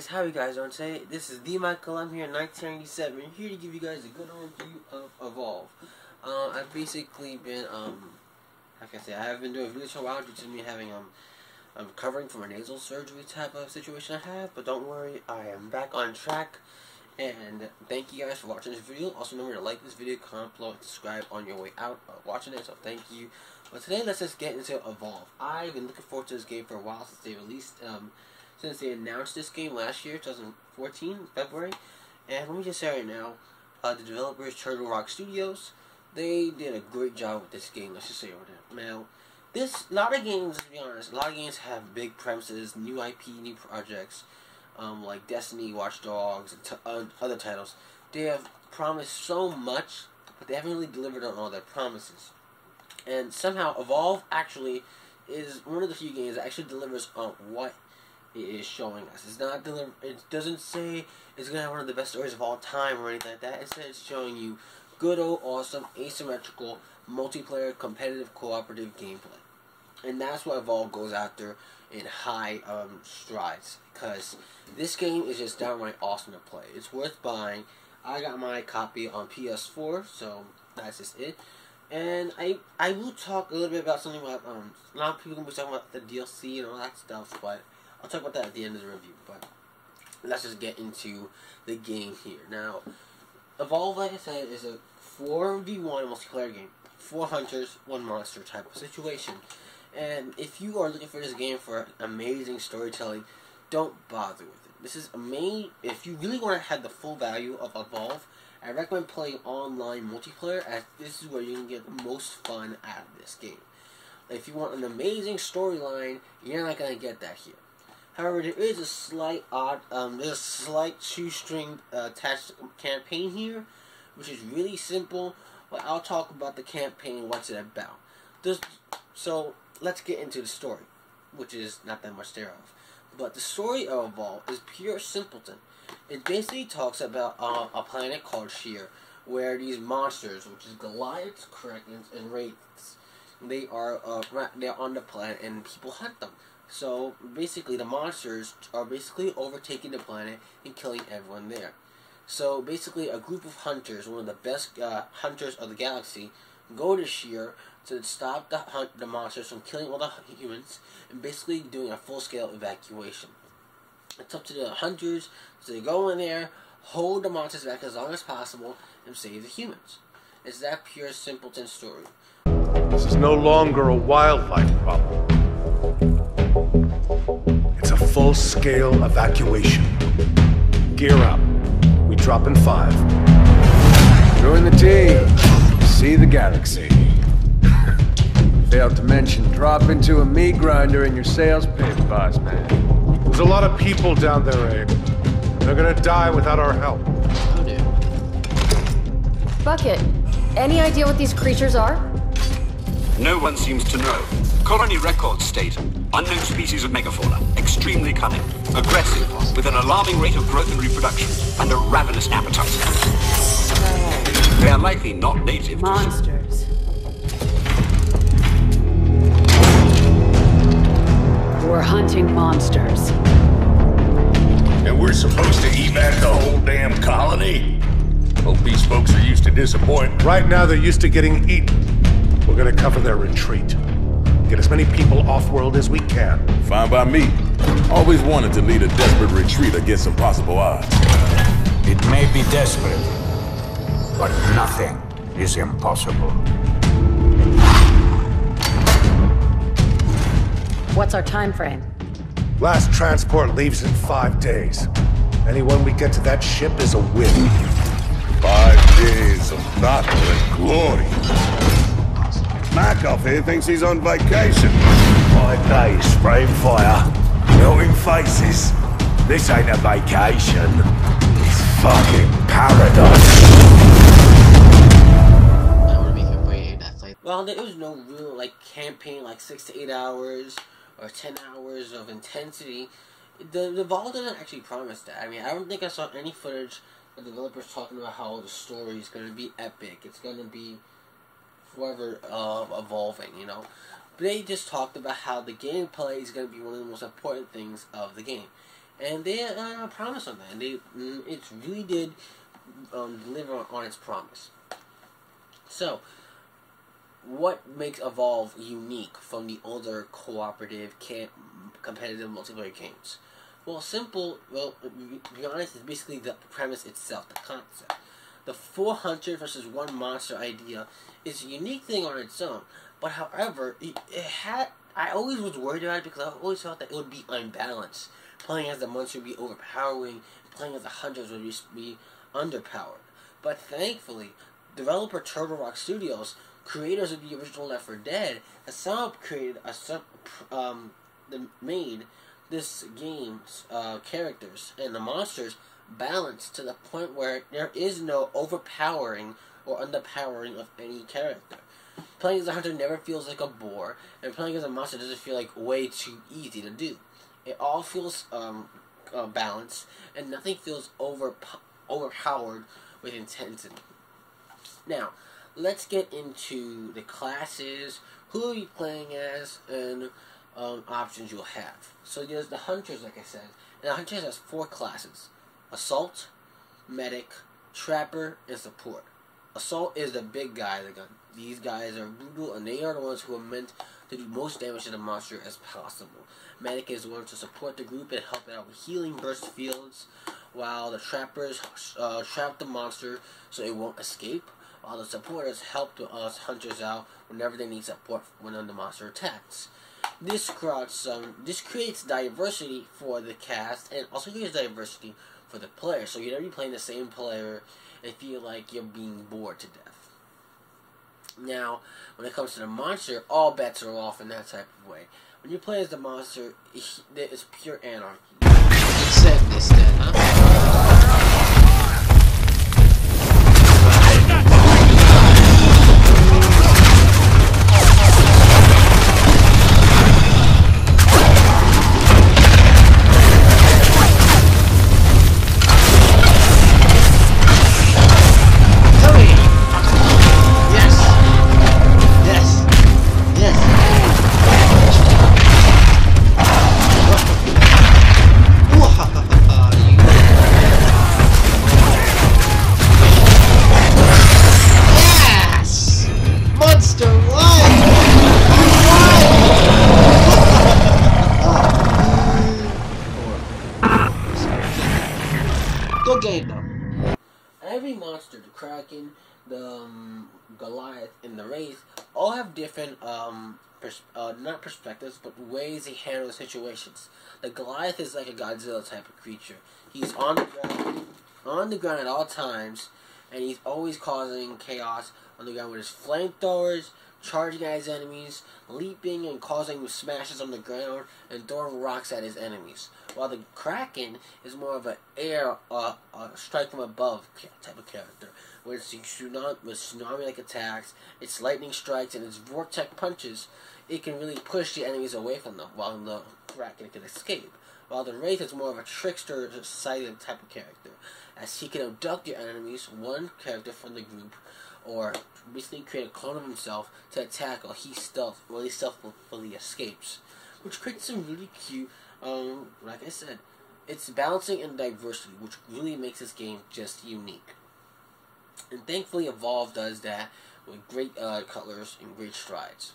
guys, how you guys doing today? This is the Michael. I'm here in 1997, here to give you guys a good overview of Evolve. I've basically been, like I say, I have been doing videos for a while due to me having, I'm covering from a nasal surgery type of situation I have, but don't worry, I am back on track, and thank you guys for watching this video. Also remember to like this video, comment below, and subscribe on your way out of watching it, so thank you. But today, let's just get into Evolve. I've been looking forward to this game for a while since they released, since they announced this game last year, 2014, February. And let me just say right now, the developers, Turtle Rock Studios, they did a great job with this game, let's just say right now. Now, a lot of games, let's be honest, a lot of games have big premises, new IP, new projects, like Destiny, Watch Dogs, and other titles. They have promised so much, but they haven't really delivered on all their promises. And somehow, Evolve actually is one of the few games that actually delivers on what it is showing us. It's not it doesn't say it's gonna have one of the best stories of all time or anything like that. Instead, it's showing you good old awesome asymmetrical multiplayer competitive cooperative gameplay, and that's what Evolve goes after in high strides, because this game is just downright awesome to play. It's worth buying. I got my copy on PS4, so that's just it. And I will talk a little bit about something about a lot of people are gonna be talking about the DLC and all that stuff, but I'll talk about that at the end of the review. But let's just get into the game here. Now, Evolve, like I said, is a 4v1 multiplayer game. 4 hunters, 1 monster type of situation. And if you are looking for this game for amazing storytelling, don't bother with it. This is amazing. If you really want to have the full value of Evolve, I recommend playing online multiplayer, as this is where you can get the most fun out of this game. If you want an amazing storyline, you're not going to get that here. However, there is a slight there's a slight shoestring attached campaign here, which is really simple, but I'll talk about the campaign, what's it about. So, let's get into the story, which is not that much thereof. But the story of Evolve is pure simpleton. It basically talks about a planet called Sheer, where these monsters, which is Goliaths, Krakens, and Wraiths, they are they're on the planet and people hunt them. So basically, the monsters are basically overtaking the planet and killing everyone there. So basically, a group of hunters, one of the best hunters of the galaxy, go to Sheer to stop the monsters from killing all the humans and basically doing a full-scale evacuation. It's up to the hunters to go in there, hold the monsters back as long as possible, and save the humans. It's that pure simpleton story. This is no longer a wildlife problem. It's a full-scale evacuation. Gear up. We drop in 5. Join the team. See the galaxy. Failed to mention, drop into a meat grinder in your sales pitch, boss man. There's a lot of people down there, Abe. They're gonna die without our help. Oh dear. Bucket, any idea what these creatures are? No one seems to know. Colony records state unknown species of megafauna, extremely cunning, aggressive, with an alarming rate of growth and reproduction, and a ravenous appetite. They are likely not native Monsters. We're hunting monsters. And we're supposed to evac the whole damn colony? Hope these folks are used to disappointment. Right now, they're used to getting eaten. We're gonna cover their retreat. Get as many people off-world as we can. Fine by me. Always wanted to lead a desperate retreat against impossible odds. It may be desperate, but nothing is impossible. What's our time frame? Last transport leaves in 5 days. Anyone we get to that ship is a win. 5 days of battle and glory. Markov here thinks he's on vacation. 5 days spraying fire, melting faces. This ain't a vacation. It's fucking paradise. Well, there is no real campaign 6 to 8 hours or 10 hours of intensity. The Evolve doesn't actually promise that. I mean, I don't think I saw any footage of developers talking about how the story is going to be epic. It's going to be forever evolving, you know. But they just talked about how the gameplay is going to be one of the most important things of the game. and they promised on that, and it really did deliver on its promise. So, what makes Evolve unique from the older cooperative, competitive multiplayer games? Well, to be honest, it's basically the premise itself, the concept. The 4 hunters versus 1 monster idea is a unique thing on its own, but however, I always was worried about it because I always thought that it would be unbalanced. Playing as the monster would be overpowering, playing as the hunters would be underpowered. But thankfully, developer Turtle Rock Studios, creators of the original Left 4 Dead, has somehow created made this game's characters and the monsters balanced to the point where there is no overpowering or underpowering of any character. Playing as a hunter never feels like a bore, and playing as a monster doesn't feel like way too easy to do. It all feels balanced, and nothing feels overpowered with intensity. Now, let's get into the classes, who you'll be playing as, and options you'll have. So there's the hunters, like I said, and the hunters has 4 classes: Assault, Medic, Trapper, and Support. Assault is the big guy, the gun. These guys are brutal, and they are the ones who are meant to do most damage to the monster as possible. Medic is the one to support the group and help it out with healing burst fields, while the Trappers trap the monster so it won't escape, while the Supporters help us hunters out whenever they need support when the monster attacks. This creates diversity for the cast, and also creates diversity for the player, so you're never playing the same player and feel like you're being bored to death. Now, when it comes to the monster, all bets are off in that type of way. When you play as the monster, it's pure anarchy. It said this then, huh? Every monster, the Kraken, the Goliath, and the Wraith, all have different, not perspectives, but ways they handle situations. The Goliath is like a Godzilla type of creature. He's on the ground at all times, and he's always causing chaos on the ground with his flamethrowers, charging at his enemies, leaping and causing smashes on the ground, and throwing rocks at his enemies. While the Kraken is more of an air, strike from above type of character, where it's tsunami-like attacks, its lightning strikes, and its vortex punches. It can really push the enemies away from them, while the Kraken can escape. While the Wraith is more of a trickster-sided type of character, as he can abduct your enemies, one character from the group, or basically create a clone of himself to attack while he stealthily escapes. Which creates some really cute, like I said, it's balancing and diversity, which really makes this game just unique. And thankfully Evolve does that with great colors and great strides.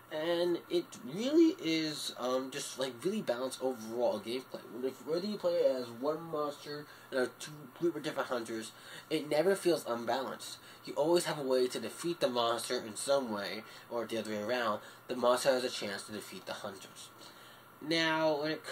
And it really is just like really balanced overall gameplay. Whether you play as one monster and 2 group of different hunters, it never feels unbalanced. You always have a way to defeat the monster in some way, or the other way around. The monster has a chance to defeat the hunters. Now, like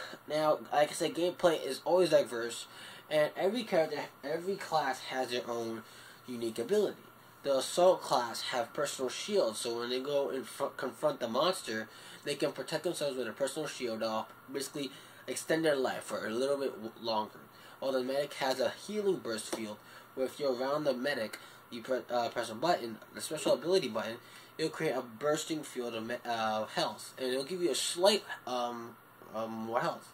I said, gameplay is always diverse, and every class has their own unique ability. The Assault class have personal shields, so when they go and confront the monster, they can protect themselves with a personal shield to basically extend their life for a little bit longer. While the Medic has a healing burst field, where if you're around the Medic, you press a button, the special ability button, it'll create a bursting field of health, and it'll give you a slight more health.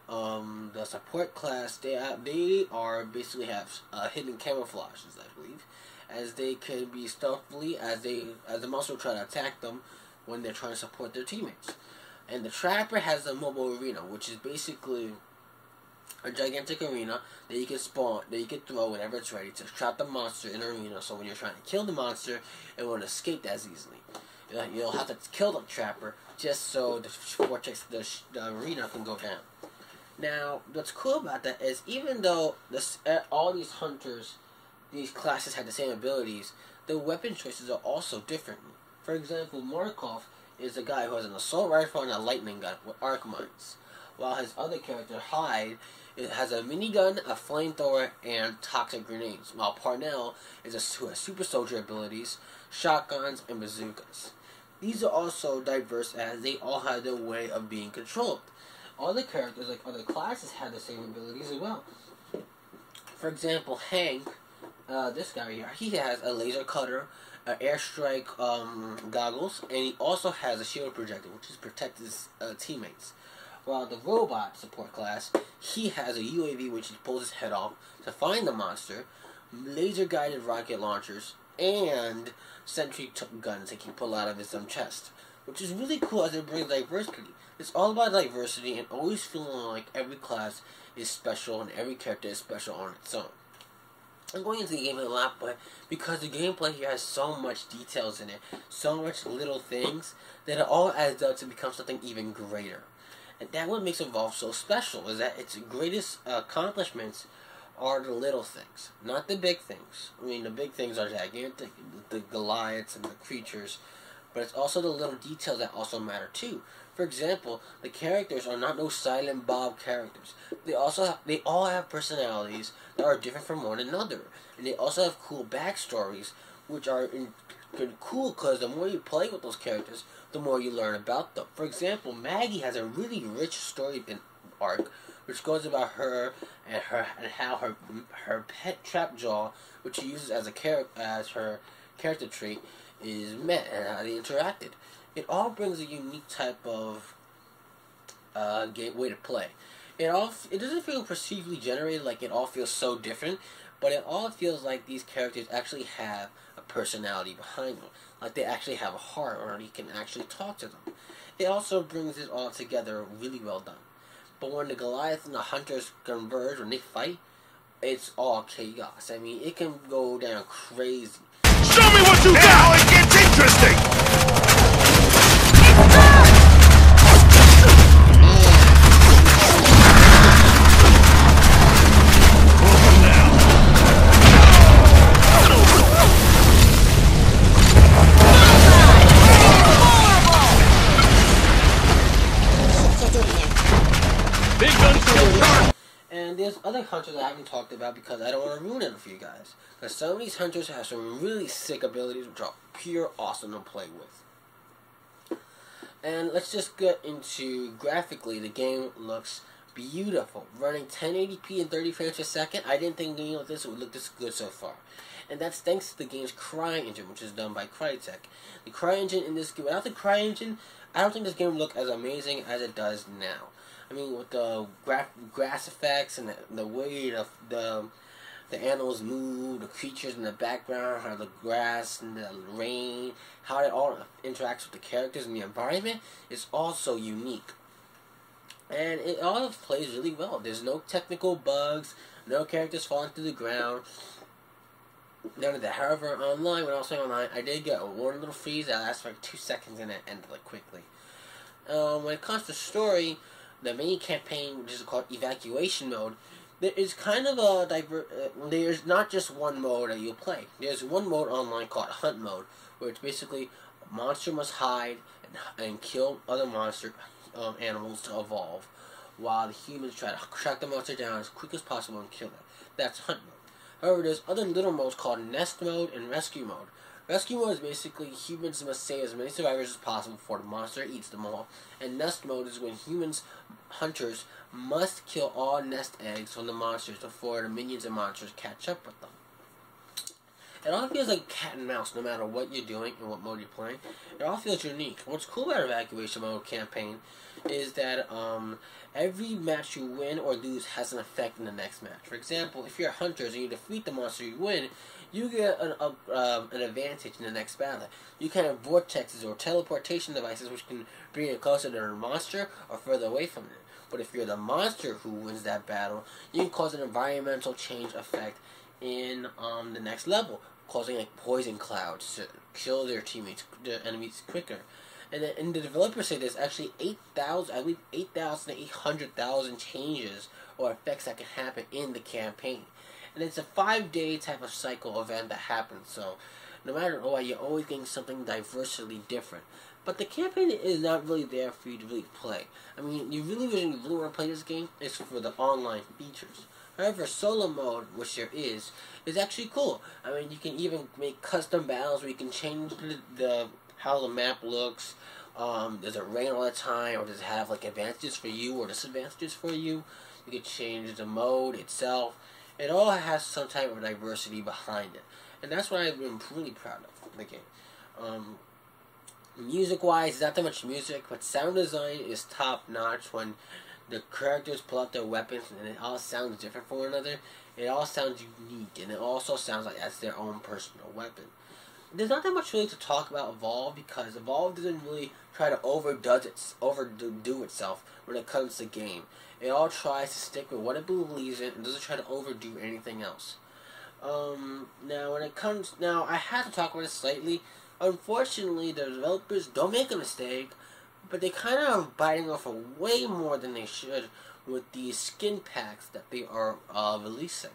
The Support class, they are basically have hidden camouflages, I believe, as they can be stealthily as the monster will try to attack them when they're trying to support their teammates. And the Trapper has the mobile arena, which is basically a gigantic arena that you can spawn, that you can throw whenever it's ready to trap the monster in the arena. So when you're trying to kill the monster, it won't escape as easily. You'll have to kill the trapper just so the vortex, the arena can go down. Now, what's cool about that is even though all these hunters, these classes have the same abilities, the weapon choices are also different. For example, Markov is a guy who has an assault rifle and a lightning gun with arc mines, while his other character, Hyde, has a minigun, a flamethrower, and toxic grenades, while Parnell who has super soldier abilities, shotguns, and bazookas. These are also diverse as they all have their way of being controlled. Other characters, like other classes, have the same abilities as well. For example, Hank, this guy here, he has a laser cutter, airstrike goggles, and he also has a shield projector, which is protect his teammates. While the robot support class, he has a UAV which he pulls his head off to find the monster, laser-guided rocket launchers, and sentry guns that he can pull out of his chest. Which is really cool as it brings diversity. It's all about diversity and always feeling like every class is special and every character is special on its own. I'm going into the game a lot, but because the gameplay here has so much details in it, so much little things, that it all adds up to become something even greater. And that's what makes Evolve so special, is that its greatest accomplishments are the little things, not the big things. I mean, the big things are gigantic, the Goliaths and the creatures, but it's also the little details that also matter too. For example, the characters are not no Silent Bob characters. They all have personalities that are different from one another, and they also have cool backstories, which are cool because the more you play with those characters, the more you learn about them. For example, Maggie has a really rich story arc, which goes about her and how her pet Trapjaw, which she uses as her character trait, is met and how they interacted. It all brings a unique type of way to play. It doesn't feel procedurally generated, like it all feels so different, but it all feels like these characters actually have a personality behind them, like they actually have a heart, or you can actually talk to them. It also brings it all together really well done. But when the Goliath and the Hunters converge, when they fight, it's all chaos. I mean, it can go down crazy. Show me what you got! Now it gets interesting! And there's other hunters I haven't talked about because I don't want to ruin it for you guys. Because some of these hunters have some really sick abilities which are pure awesome to play with. And let's just get into graphically. The game looks beautiful. Running 1080p and 30 frames per second. I didn't think a game like this would look this good so far. And that's thanks to the game's CryEngine, which is done by Crytek. The CryEngine in this game, without the CryEngine, I don't think this game would look as amazing as it does now. I mean, with the grass effects and the way the animals move, the creatures in the background, how the grass and the rain, how it all interacts with the characters and the environment, is also unique. And it all plays really well. There's no technical bugs, no characters falling through the ground, none of that. However, online, when I was playing online, I did get one little freeze that lasted for like 2 seconds and it ended like quickly. When it comes to story, the main campaign, which is called Evacuation Mode, there is kind of a there's not just one mode that you'll play. There's one mode online called Hunt Mode, where it's basically a monster must hide and kill other animals to evolve, while the humans try to track the monster down as quick as possible and kill it. That's Hunt Mode. However, there's other little modes called Nest Mode and Rescue Mode. Rescue Mode is basically humans must save as many survivors as possible before the monster eats them all. And Nest Mode is when hunters must kill all nest eggs from the monsters before the minions and monsters catch up with them. It all feels like cat and mouse no matter what you're doing and what mode you're playing. It all feels unique. What's cool about Evacuation Mode campaign is that every match you win or lose has an effect in the next match. For example, if you're hunters and you defeat the monster you win, you get an advantage in the next battle. You can have vortexes or teleportation devices which can bring you closer to the monster or further away from it. But if you're the monster who wins that battle, you can cause an environmental change effect in the next level, causing like poison clouds to kill their enemies quicker. And the developers say there's actually 8,000 to 800,000 changes or effects that can happen in the campaign. And it's a 5-day type of cycle event that happens, so no matter what, you're always getting something diversely different. But the campaign is not really there for you to really play. I mean, you really want to play this game, it's for the online features. However, solo mode, which there is actually cool. I mean, you can even make custom battles where you can change how the map looks. Does it rain all the time, or does it have like advantages for you or disadvantages for you? You can change the mode itself. It all has some type of diversity behind it, and that's what I've been really proud of the game. Music-wise, not that much music, but sound design is top-notch. When the characters pull out their weapons and it all sounds different from one another, it all sounds unique, and it also sounds like that's their own personal weapon. There's not that much really to talk about Evolve, because Evolve doesn't really try to overdo itself when it comes to game. It all tries to stick with what it believes in and doesn't try to overdo anything else. Now I had to talk about it slightly. Unfortunately, the developers don't make a mistake, but they kind of are biting off way more than they should with these skin packs that they are releasing.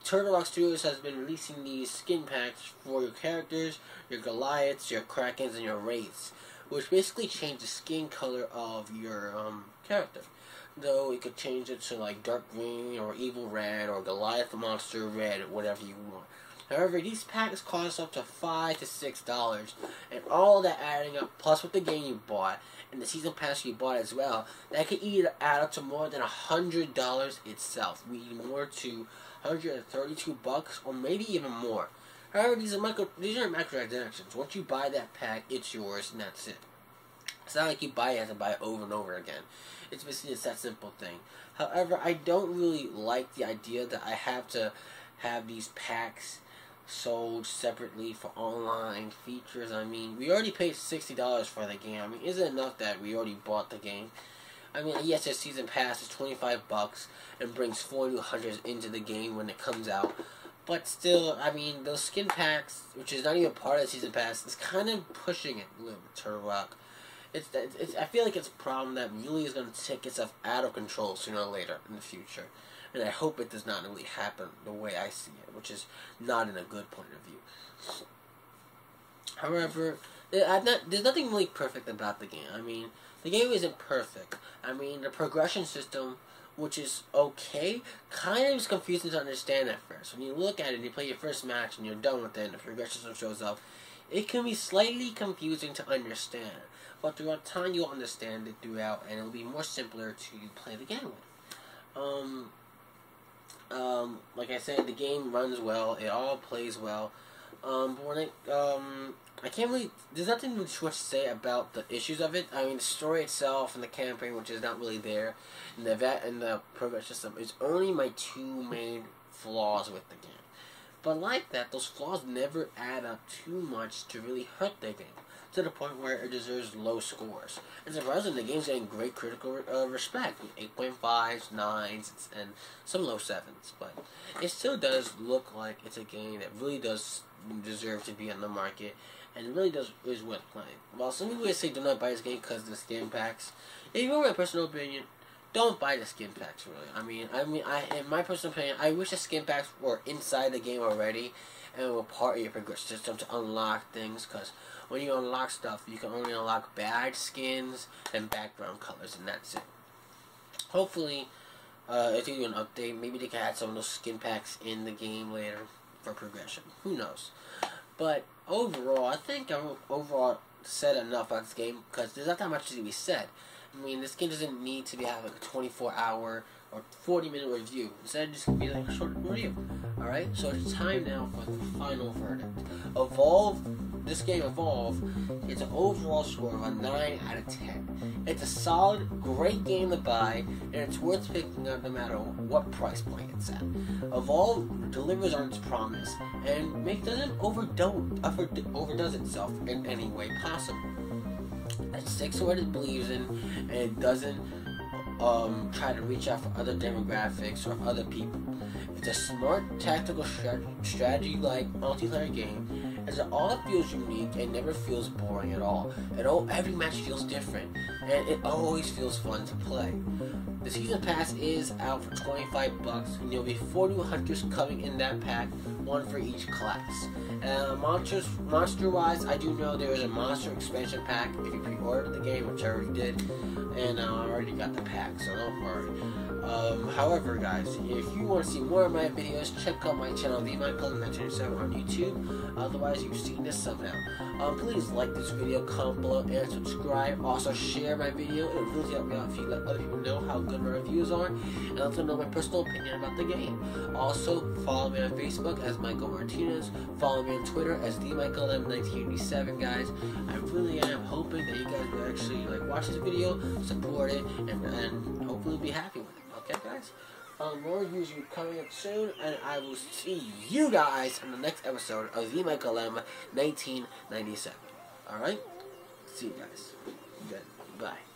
Turtle Rock Studios has been releasing these skin packs for your characters, your Goliaths, your Krakens, and your Wraiths, which basically change the skin color of your character. Though you could change it to like dark green or evil red or Goliath monster red, or whatever you want. However, these packs cost up to $5 to $6, and all that adding up, plus with the game you bought and the season pass you bought as well, that could either add up to more than $100 itself, meaning more to $132 or maybe even more. However, these are microtransactions. Once you buy that pack, it's yours, and that's it. It's not like you buy it and have to buy it over and over again. It's basically just that simple thing. However, I don't really like the idea that I have to have these packs sold separately for online features. I mean, we already paid $60 for the game. I mean, isn't it enough that we already bought the game? I mean, yes, the season pass is $25 and brings 4 new hunters into the game when it comes out. But still, I mean, those skin packs, which is not even part of the season pass, is kind of pushing it a little bit, Turtle Rock. I feel like it's a problem that really is going to take itself out of control sooner or later in the future. And I hope it does not really happen the way I see it, which is not in a good point of view. However, there's nothing really perfect about the game. I mean, the game isn't perfect. I mean, the progression system, which is okay, kind of is confusing to understand at first. When you look at it and you play your first match and you're done with it and the progression system shows up, it can be slightly confusing to understand. But throughout time, you'll understand it throughout, and it'll be more simpler to play the game with. Like I said, the game runs well. It all plays well. But when I can't really. There's nothing really much to say about the issues of it. I mean, the story itself and the campaign, which is not really there, and the progress system is only my 2 main flaws with the game. But like that, those flaws never add up too much to really hurt the game, to the point where it deserves low scores. And surprisingly, the game's getting great critical respect, with 8.5s, 9s, and some low 7s. But it still does look like it's a game that really does deserve to be on the market, and it really is worth playing. While some people say do not buy this game because of the skin packs, if you want my personal opinion, don't buy the skin packs, really. I mean, in my personal opinion, I wish the skin packs were inside the game already and were part of your progression system to unlock things, because when you unlock stuff, you can only unlock badge skins and background colors, and that's it. Hopefully, if they do an update, maybe they can add some of those skin packs in the game later for progression. Who knows? But overall, I think I've said enough about this game, because there's not that much to be said. I mean, this game doesn't need to have like a 24-hour or 40-minute review. Instead, just be like a short review. Alright, so it's time now for the final verdict. This game Evolve, it's an overall score of a 9 out of 10. It's a solid, great game to buy, and it's worth picking up no matter what price point it's at. Evolve delivers on its promise, and doesn't overdoes itself in any way possible. It sticks to what it believes in, and it doesn't try to reach out for other demographics or other people. It's a smart tactical strategy-like multiplayer game, as it all feels unique and never feels boring at all. Every match feels different, and it always feels fun to play. The season pass is out for $25, and there'll be 4 new hunters coming in that pack, one for each class. Monster-wise, I do know there is a monster expansion pack if you pre-ordered the game, which I already did, and I already got the pack, so don't worry. However, guys, if you want to see more of my videos, check out my channel, TheMikeCullen1987 on YouTube. Otherwise, you've seen this thumbnail. Please like this video, comment below, and subscribe. Also, share my video. It would really help me out if you let other people know how good my reviews are, and let them know my personal opinion about the game. Also, follow me on Facebook as Michael Martinez. Follow me on Twitter as TheMikeCullen1987, guys. I really am hoping that you guys will actually watch this video, support it, and hopefully be happy with it. Okay, guys? More reviews will be coming up soon, and I will see you guys in the next episode of The Michael M 1997. Alright? See you guys. Good. Bye.